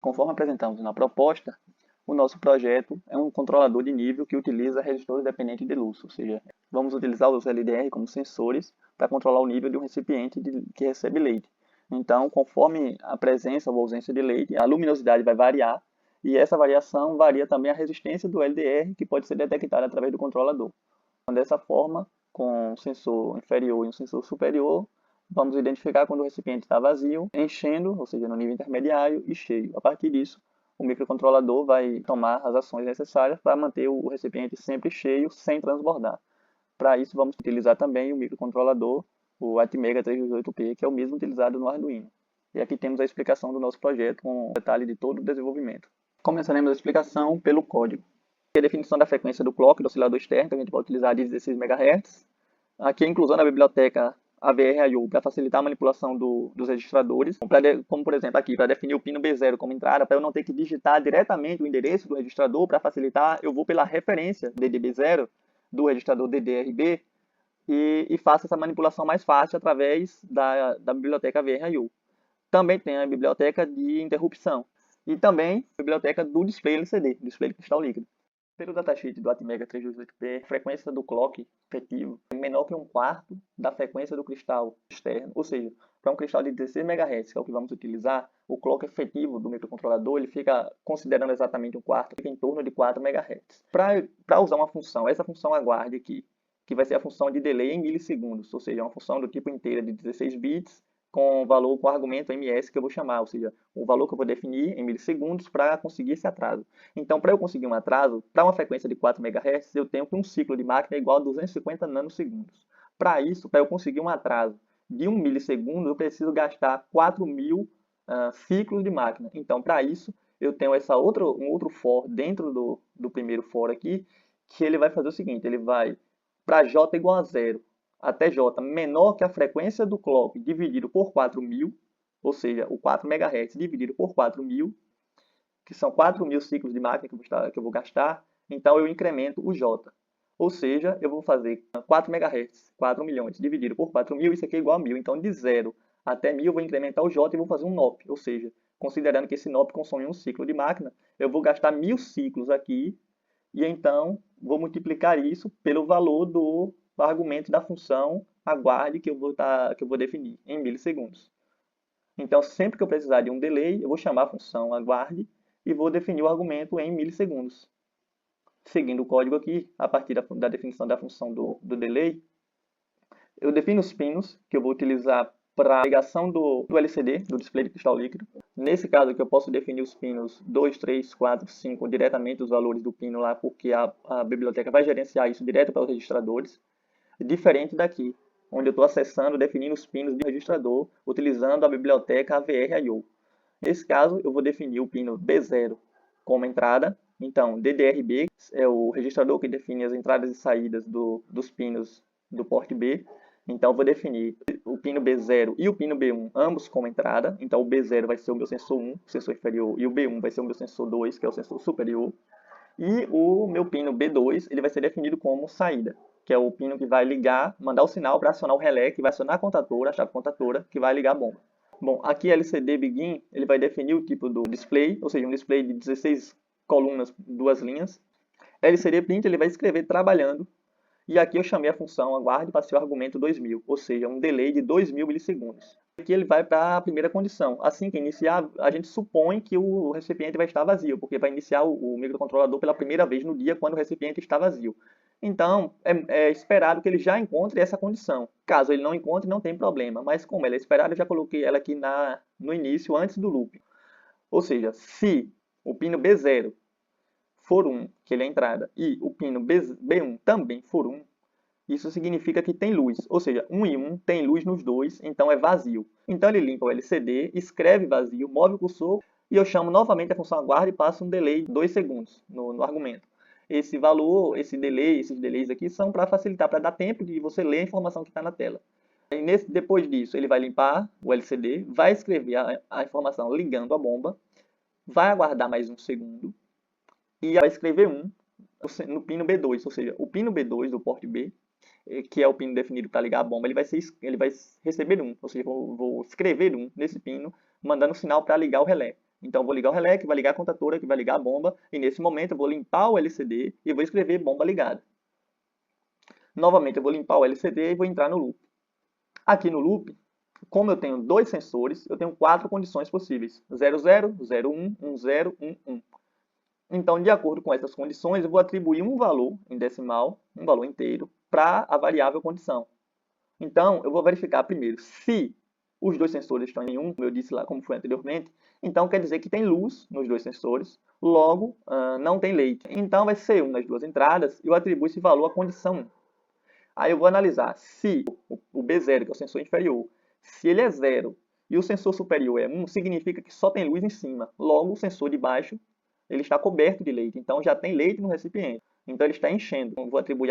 Conforme apresentamos na proposta, o nosso projeto é um controlador de nível que utiliza resistores dependentes de luz, ou seja, vamos utilizar os LDR como sensores para controlar o nível de um recipiente que recebe leite. Então, conforme a presença ou ausência de leite, a luminosidade vai variar e essa variação varia também a resistência do LDR, que pode ser detectada através do controlador. Então, dessa forma, com um sensor inferior e um sensor superior, vamos identificar quando o recipiente está vazio, enchendo, ou seja, no nível intermediário, e cheio. A partir disso, o microcontrolador vai tomar as ações necessárias para manter o recipiente sempre cheio, sem transbordar. Para isso, vamos utilizar também o microcontrolador, o Atmega 328P, que é o mesmo utilizado no Arduino. E aqui temos a explicação do nosso projeto, com detalhe de todo o desenvolvimento. Começaremos a explicação pelo código. Aqui a definição da frequência do clock, do oscilador externo, que a gente pode utilizar de 16 MHz. Aqui a inclusão da biblioteca AVR-IO para facilitar a manipulação dos registradores, como por exemplo aqui, para definir o pino B0 como entrada, para eu não ter que digitar diretamente o endereço do registrador, para facilitar, eu vou pela referência DDB0 do registrador DDRB e faço essa manipulação mais fácil através da biblioteca AVR-IO. Também tem a biblioteca de interrupção e também a biblioteca do display LCD, display de cristal líquido. Pelo datasheet do Atmega 328P, a frequência do clock efetivo é menor que 1/4 da frequência do cristal externo. Ou seja, para um cristal de 16 MHz, que é o que vamos utilizar, o clock efetivo do microcontrolador ele fica, considerando exatamente 1/4, fica em torno de 4 MHz. Para usar uma função, essa função aguarde aqui, que vai ser a função de delay em milissegundos, ou seja, uma função do tipo inteira de 16 bits, com valor, com argumento ms que eu vou chamar, ou seja, o valor que eu vou definir em milissegundos para conseguir esse atraso. Então, para eu conseguir um atraso, para uma frequência de 4 MHz, eu tenho que um ciclo de máquina é igual a 250 nanosegundos. Para isso, para eu conseguir um atraso de 1 milissegundo, eu preciso gastar 4.000 ciclos de máquina. Então, para isso, eu tenho um outro for dentro do primeiro for aqui, que ele vai fazer o seguinte, ele vai para j igual a 0, até j menor que a frequência do clock dividido por 4.000, ou seja, o 4 MHz dividido por 4.000, que são 4.000 ciclos de máquina que eu vou gastar, então eu incremento o j. Ou seja, eu vou fazer 4 MHz, 4 milhões, dividido por 4.000, isso aqui é igual a 1.000. Então, de 0 até 1.000, eu vou incrementar o j e vou fazer um NOP. Ou seja, considerando que esse NOP consome um ciclo de máquina, eu vou gastar 1.000 ciclos aqui, e então vou multiplicar isso pelo valor do argumento da função aguarde que eu vou definir em milissegundos. Então, sempre que eu precisar de um delay, eu vou chamar a função aguarde e vou definir o argumento em milissegundos. Seguindo o código aqui, a partir da definição da função do delay, eu defino os pinos que eu vou utilizar para a ligação do LCD, do display de cristal líquido. Nesse caso aqui eu posso definir os pinos 2, 3, 4, 5, diretamente os valores do pino lá, porque a biblioteca vai gerenciar isso direto para os registradores. Diferente daqui, onde eu estou acessando, definindo os pinos de registrador, utilizando a biblioteca AVR-IO. Nesse caso, eu vou definir o pino B0 como entrada. Então, DDRB é o registrador que define as entradas e saídas dos pinos do porte B. Então, eu vou definir o pino B0 e o pino B1, ambos como entrada. Então, o B0 vai ser o meu sensor 1, o sensor inferior, e o B1 vai ser o meu sensor 2, que é o sensor superior. E o meu pino B2 ele vai ser definido como saída, que é o pino que vai ligar, mandar o sinal para acionar o relé, que vai acionar a contatora, a chave contatora, que vai ligar a bomba. Bom, aqui LCD Begin ele vai definir o tipo do display, ou seja, um display de 16 colunas, 2 linhas. LCD Print ele vai escrever trabalhando. E aqui eu chamei a função aguarde para ser o argumento 2000, ou seja, um delay de 2.000 milissegundos. Aqui ele vai para a primeira condição. Assim que iniciar, a gente supõe que o recipiente vai estar vazio, porque vai iniciar o microcontrolador pela primeira vez no dia quando o recipiente está vazio. Então, é esperado que ele já encontre essa condição. Caso ele não encontre, não tem problema. Mas como ela é esperada, eu já coloquei ela aqui no início, antes do loop. Ou seja, se o pino B0 for 1, que ele é a entrada, e o pino B1 também for 1, isso significa que tem luz, ou seja, 1 e 1 tem luz nos dois, então é vazio. Então ele limpa o LCD, escreve vazio, move o cursor e eu chamo novamente a função aguarde e passo um delay de 2 segundos no argumento. Esse valor, esse delay, esses delays aqui são para facilitar, para dar tempo de você ler a informação que está na tela. E depois disso, ele vai limpar o LCD, vai escrever a informação ligando a bomba, vai aguardar mais um segundo e vai escrever 1 no pino B2, ou seja, o pino B2 do porte B, que é o pino definido para ligar a bomba, ele vai receber 1, ou seja, vou escrever 1 nesse pino, mandando sinal para ligar o relé. Então, eu vou ligar o relé, que vai ligar a contatora, que vai ligar a bomba, e nesse momento eu vou limpar o LCD e vou escrever bomba ligada. Novamente, eu vou limpar o LCD e vou entrar no loop. Aqui no loop, como eu tenho dois sensores, eu tenho 4 condições possíveis: 00, 01, 10, 11. Então, de acordo com essas condições, eu vou atribuir um valor em decimal, um valor inteiro, para a variável condição. Então, eu vou verificar primeiro se os dois sensores estão em 1, como eu disse lá, como foi anteriormente. Então, quer dizer que tem luz nos dois sensores, logo, não tem leite. Então, vai ser 1 nas duas entradas e eu atribuo esse valor à condição 1. Aí eu vou analisar se o B0, que é o sensor inferior, se ele é 0 e o sensor superior é 1, significa que só tem luz em cima. Logo, o sensor de baixo ele está coberto de leite, então já tem leite no recipiente. Então ele está enchendo. Então, vou atribuir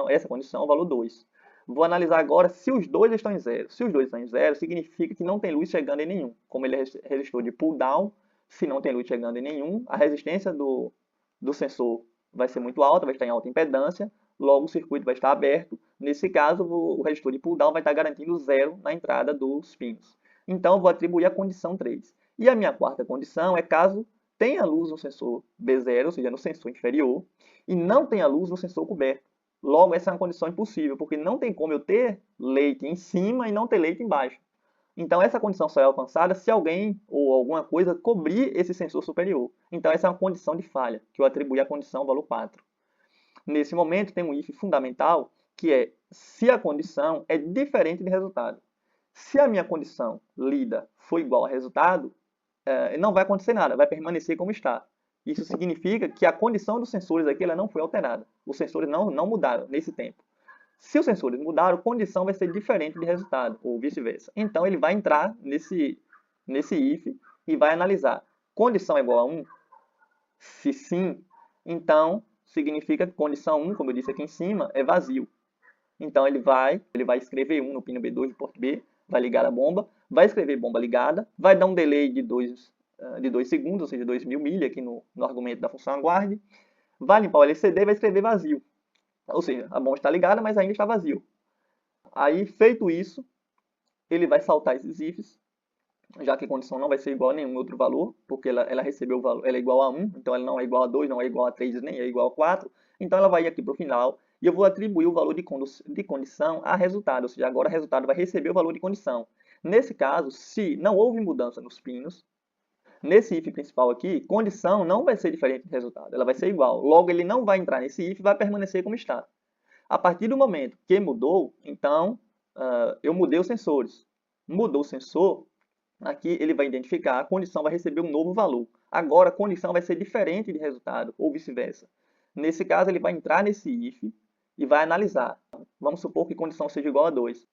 essa condição ao valor 2. Vou analisar agora se os dois estão em 0. Se os dois estão em 0, significa que não tem luz chegando em nenhum. Como ele é resistor de pull down, se não tem luz chegando em nenhum, a resistência do sensor vai ser muito alta, vai estar em alta impedância, logo o circuito vai estar aberto. Nesse caso, o resistor de pull down vai estar garantindo 0 na entrada dos pinos. Então, eu vou atribuir a condição 3. E a minha quarta condição é caso tenha luz no sensor B0, ou seja, no sensor inferior, e não tenha luz no sensor coberto. Logo, essa é uma condição impossível, porque não tem como eu ter leite em cima e não ter leite embaixo. Então, essa condição só é alcançada se alguém ou alguma coisa cobrir esse sensor superior. Então, essa é uma condição de falha, que eu atribuí à condição valor 4. Nesse momento, tem um if fundamental, que é se a condição é diferente de resultado. Se a minha condição lida for igual a resultado, não vai acontecer nada, vai permanecer como está. Isso significa que a condição dos sensores aqui ela não foi alterada. Os sensores não mudaram nesse tempo. Se os sensores mudaram, a condição vai ser diferente de resultado, ou vice-versa. Então, ele vai entrar nesse if e vai analisar. Condição é igual a 1? Se sim, então significa que condição 1, como eu disse aqui em cima, é vazio. Então, ele vai escrever 1 no pino B2 do porto B, vai ligar a bomba, vai escrever bomba ligada, vai dar um delay de 2 segundos, ou seja, 2000 milha aqui no argumento da função aguarde, vai limpar o LCD e vai escrever vazio. Ou seja, a bomba está ligada, mas ainda está vazio. Aí, feito isso, ele vai saltar esses ifs, já que a condição não vai ser igual a nenhum outro valor, porque ela recebeu o valor, ela é igual a 1, então ela não é igual a 2, não é igual a 3, nem é igual a 4. Então ela vai ir aqui para o final e eu vou atribuir o valor de condição a resultado, ou seja, agora o resultado vai receber o valor de condição. Nesse caso, se não houve mudança nos pinos, nesse if principal aqui, condição não vai ser diferente do resultado, ela vai ser igual. Logo, ele não vai entrar nesse if e vai permanecer como está. A partir do momento que mudou, então, eu mudei os sensores. Mudou o sensor, aqui ele vai identificar, a condição vai receber um novo valor. Agora, a condição vai ser diferente de resultado, ou vice-versa. Nesse caso, ele vai entrar nesse if e vai analisar. Vamos supor que condição seja igual a 2.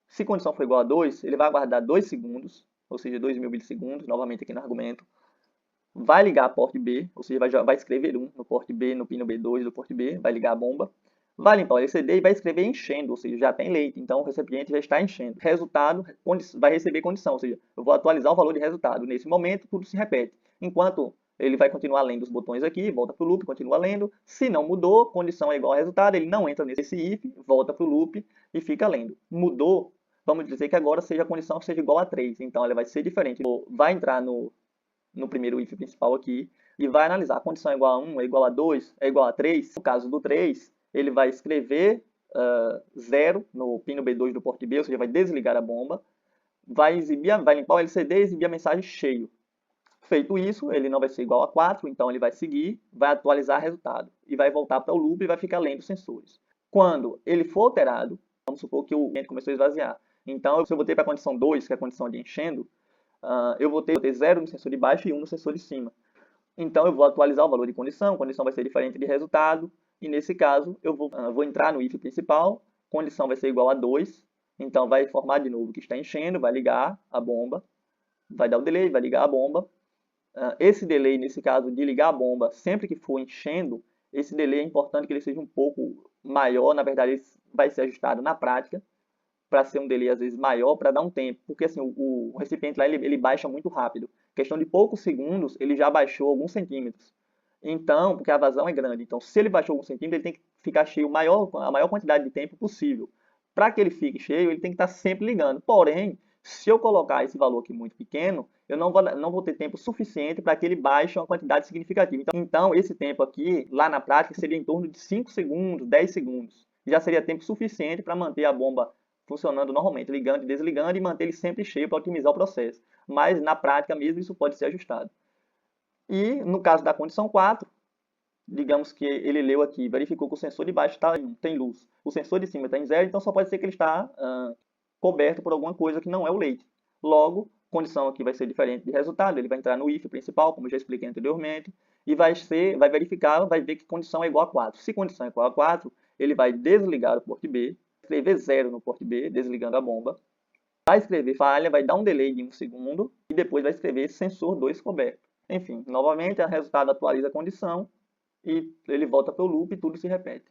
Se condição for igual a 2, ele vai aguardar 2 segundos, ou seja, 2000 milissegundos, novamente aqui no argumento. Vai ligar a porta B, ou seja, vai escrever 1 no porto B, no pino B2 do porto B, vai ligar a bomba. Vai limpar o LCD e vai escrever enchendo, ou seja, já tem leite, então o recipiente já está enchendo. Resultado vai receber condição, ou seja, eu vou atualizar o valor de resultado. Nesse momento, tudo se repete. Enquanto ele vai continuar lendo os botões aqui, volta para o loop, continua lendo. Se não mudou, condição é igual a resultado, ele não entra nesse if, volta para o loop e fica lendo. Mudou, vamos dizer que agora a condição seja igual a 3, então ela vai ser diferente. Vai entrar no primeiro if principal aqui e vai analisar. A condição é igual a 1, é igual a 2, é igual a 3. No caso do 3, ele vai escrever 0 no pino B2 do porto B, ou seja, vai desligar a bomba, vai limpar o LCD e exibir a mensagem cheio. Feito isso, ele não vai ser igual a 4, então ele vai seguir, vai atualizar o resultado e vai voltar para o loop e vai ficar lendo os sensores. Quando ele for alterado, vamos supor que o ambiente começou a esvaziar. Então, se eu botei para a condição 2, que é a condição de enchendo, eu vou ter 0 no sensor de baixo e 1 no sensor de cima. Então, eu vou atualizar o valor de condição, a condição vai ser diferente de resultado, e nesse caso, eu vou entrar no if principal, condição vai ser igual a 2, então vai informar de novo que está enchendo, vai ligar a bomba, vai dar o delay, vai ligar a bomba. Esse delay, nesse caso, de ligar a bomba, sempre que for enchendo, esse delay é importante que ele seja um pouco maior, na verdade, ele vai ser ajustado na prática, para ser um delay às vezes maior, para dar um tempo, porque assim, o recipiente lá ele baixa muito rápido. Questão de poucos segundos, ele já baixou alguns centímetros. Então, porque a vazão é grande, então se ele baixou alguns centímetros, ele tem que ficar cheio a maior quantidade de tempo possível. Para que ele fique cheio, ele tem que estar sempre ligando. Porém, Se eu colocar esse valor aqui muito pequeno, eu não vou ter tempo suficiente para que ele baixe uma quantidade significativa. Então, esse tempo aqui, lá na prática, seria em torno de 5 segundos, 10 segundos. Já seria tempo suficiente para manter a bomba funcionando normalmente, ligando e desligando, e manter ele sempre cheio para otimizar o processo. Mas, na prática mesmo, isso pode ser ajustado. E, no caso da condição 4, digamos que ele leu aqui, verificou que o sensor de baixo tem luz, o sensor de cima está em zero, então só pode ser que ele está coberto por alguma coisa que não é o leite. Logo, a condição aqui vai ser diferente de resultado, ele vai entrar no if principal, como eu já expliquei anteriormente, e vai verificar, vai ver que condição é igual a 4. Se condição é igual a 4, ele vai desligar o porto B, escrever 0 no porto B, desligando a bomba, vai escrever falha, vai dar um delay de 1 segundo, e depois vai escrever sensor 2 coberto. Enfim, novamente, o resultado atualiza a condição, e ele volta para o loop e tudo se repete.